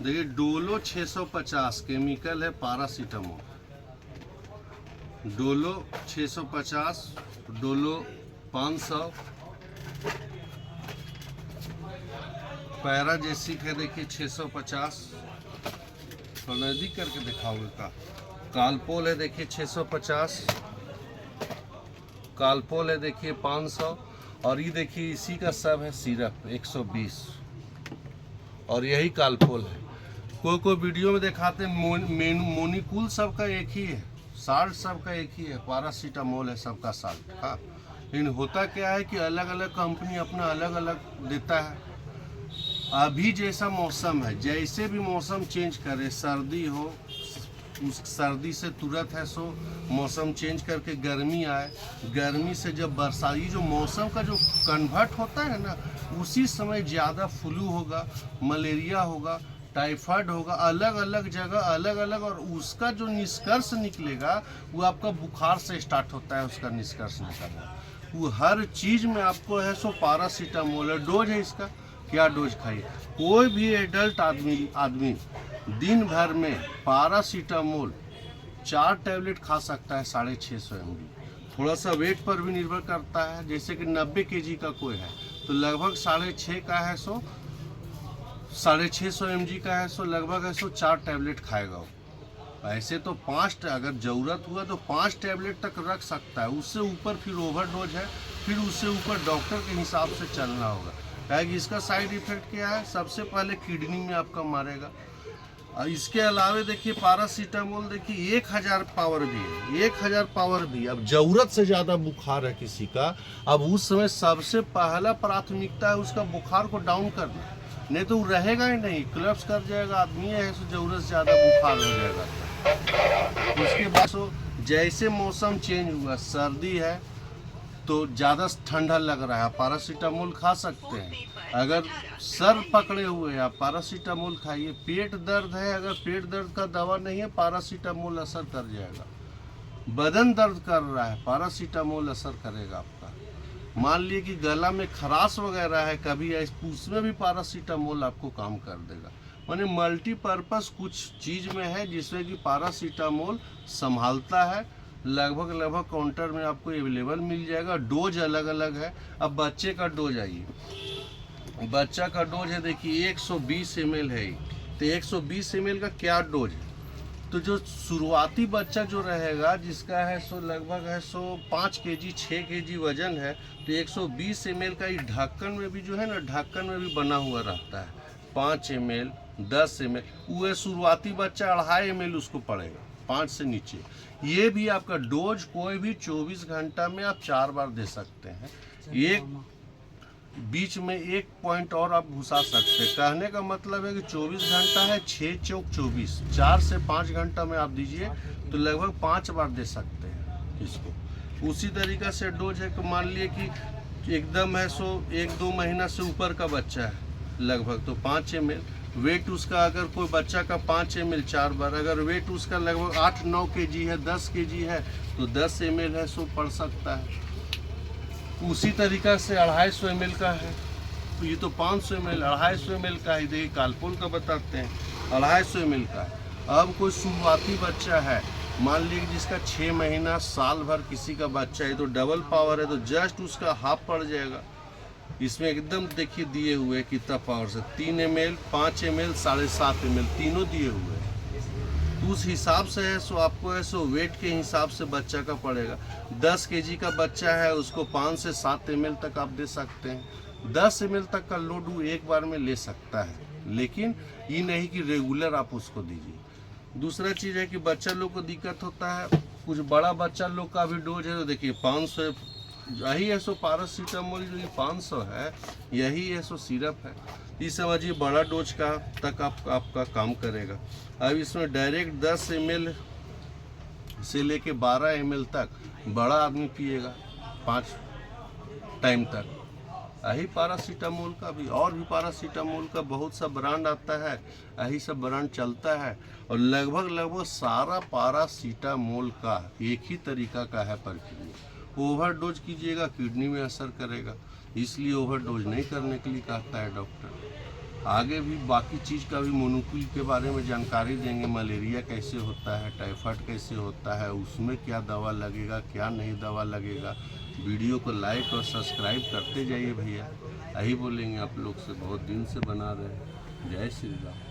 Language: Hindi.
देखिए डोलो 650 केमिकल है पैरासीटामोल। डोलो 650, डोलो 500, पैराजेसिक है देखिए 650, तो नज़दीक करके दिखाओगे का। कालपोल है देखिए 650, कालपोल है देखिए 500, और ये देखिए इसी का सब है सिरप 120, और यही कालपोल है। कोई वीडियो में दिखाते हैं मोनिकूल सबका एक ही है, साल्ट सबका एक ही है, पैरासीटामोल है सबका साल्ट। हाँ, लेकिन होता क्या है कि अलग अलग कंपनी अपना अलग अलग देता है। अभी जैसा मौसम है, जैसे भी मौसम चेंज करे, सर्दी हो, उस सर्दी से तुरंत है सो मौसम चेंज करके गर्मी आए, गर्मी से जब बरसात, ये जो मौसम का जो कन्वर्ट होता है ना, उसी समय ज़्यादा फ्लू होगा, मलेरिया होगा, टाइफाइड होगा, अलग अलग जगह अलग अलग, और उसका जो निष्कर्ष निकलेगा वो आपका बुखार से स्टार्ट होता है, उसका निष्कर्ष निकलना। वो हर चीज़ में आपको है सो पैरासीटामोल है। डोज है इसका, क्या डोज खाइए। कोई भी एडल्ट आदमी दिन भर में पैरासीटामोल 4 टैबलेट खा सकता है 650 mg। थोड़ा सा वेट पर भी निर्भर करता है, जैसे कि 90 kg का कोई है तो लगभग 6.5 का है सो 650 mg का है सो लगभग है सो 4 टैबलेट खाएगा वो। ऐसे तो 5, अगर ज़रूरत हुआ तो 5 टैबलेट तक रख सकता है, उससे ऊपर फिर ओवरडोज है, फिर उससे ऊपर डॉक्टर के हिसाब से चलना होगा। कि इसका साइड इफेक्ट क्या है, सबसे पहले किडनी में आपका मारेगा। और इसके अलावा देखिए पैरासीटामोल देखिए 1000 पावर भी है, 1000 पावर भी। अब ज़रूरत से ज़्यादा बुखार है किसी का, अब उस समय सबसे पहला प्राथमिकता है उसका बुखार को डाउन करना, नहीं तो वो रहेगा ही नहीं, कोलैप्स कर जाएगा आदमी है, तो ज़रूरत से ज़्यादा बुखार हो जाएगा। उसके बाद जैसे मौसम चेंज हुआ, सर्दी है तो ज़्यादा ठंडा लग रहा है, पैरासीटामोल खा सकते हैं। अगर सर पकड़े हुए हैं आप पैरासीटामोल खाइए। पेट दर्द है, अगर पेट दर्द का दवा नहीं है पैरासीटामोल असर कर जाएगा। बदन दर्द कर रहा है पैरासीटामोल असर करेगा आपका। मान लिए कि गला में खराश वगैरह है कभी, उसमें भी पैरासीटामोल आपको काम कर देगा। माने मल्टीपर्पज़ कुछ चीज़ में है जिसमें कि पैरासीटामोल संभालता है। लगभग काउंटर में आपको अवेलेबल मिल जाएगा। डोज अलग अलग है। अब बच्चे का डोज आइए, बच्चा का डोज है देखिए 120 ml है, तो 120 ml का क्या डोज है। तो जो शुरुआती बच्चा जो रहेगा जिसका है सो लगभग है सो 5 kg 6 kg वजन है, तो 120 ml का ही ढक्कन में भी जो है ना, ढक्कन में भी बना हुआ रहता है 5 ml 10 ml। वो शुरुआती बच्चा 2.5 ml उसको पड़ेगा 5 से नीचे। ये भी आपका डोज कोई भी 24 घंटा में आप 4 बार दे सकते हैं। एक बीच में एक पॉइंट और आप घुसा सकते हैं। कहने का मतलब है कि 24 घंटा है, 6 चौक 24, 4 से 5 घंटा में आप दीजिए तो लगभग 5 बार दे सकते हैं इसको। उसी तरीक़े से डोज है कि मान लिए कि एकदम है सो 1-2 महीना से ऊपर का बच्चा है लगभग, तो 5 ml। वेट उसका अगर कोई बच्चा का 5 ml 4 बार, अगर वेट उसका लगभग 8-9 kg है, 10 kg है तो 10 ml है सो पड़ सकता है। उसी तरीक़ा से 250 ml का है, तो ये तो 500 ml 250 ml का है। देखिए कालपोल का बताते हैं 250 ml का है। अब कोई शुरुआती बच्चा है, मान लीजिए जिसका 6 महीना साल भर किसी का बच्चा है, तो डबल पावर है तो जस्ट उसका हाफ पड़ जाएगा। इसमें एकदम देखिए दिए हुए हैं कितना पावर से, 3 ml 5 ml 7.5 ml तीनों दिए हुए हैं। तो उस हिसाब से है सो आपको है सो वेट के हिसाब से बच्चा का पड़ेगा। 10 kg का बच्चा है उसको 5 से 7 ml तक आप दे सकते हैं। 10 ml तक का लोड वो एक बार में ले सकता है, लेकिन ये नहीं कि रेगुलर आप उसको दीजिए। दूसरा चीज़ है कि बच्चा लोग को दिक्कत होता है, कुछ बड़ा बच्चा लोग का भी डोज है, तो देखिए 500 यही है सो पैरासीटामोल जो 500 है, यही है सो सिरप है। ये समझिए बड़ा डोज का तक आपका काम करेगा। अब इसमें डायरेक्ट 10 ml से लेके 12 ml तक बड़ा आदमी पिएगा 5 टाइम तक। यही पैरासीटामोल का भी, और भी पैरासीटामोल का बहुत सा ब्रांड आता है, यही सब ब्रांड चलता है। और लगभग सारा पैरासीटामोल का एक ही तरीका का है प्रक्रिया। ओवरडोज कीजिएगा किडनी में असर करेगा, इसलिए ओवरडोज नहीं करने के लिए कहता है डॉक्टर। आगे भी बाकी चीज़ का भी मोनोकुल के बारे में जानकारी देंगे। मलेरिया कैसे होता है, टाइफाइड कैसे होता है, उसमें क्या दवा लगेगा, क्या नहीं दवा लगेगा। वीडियो को लाइक और सब्सक्राइब करते जाइए भैया। यही बोलेंगे आप लोग से, बहुत दिन से बना रहे हैं। जय श्री राम।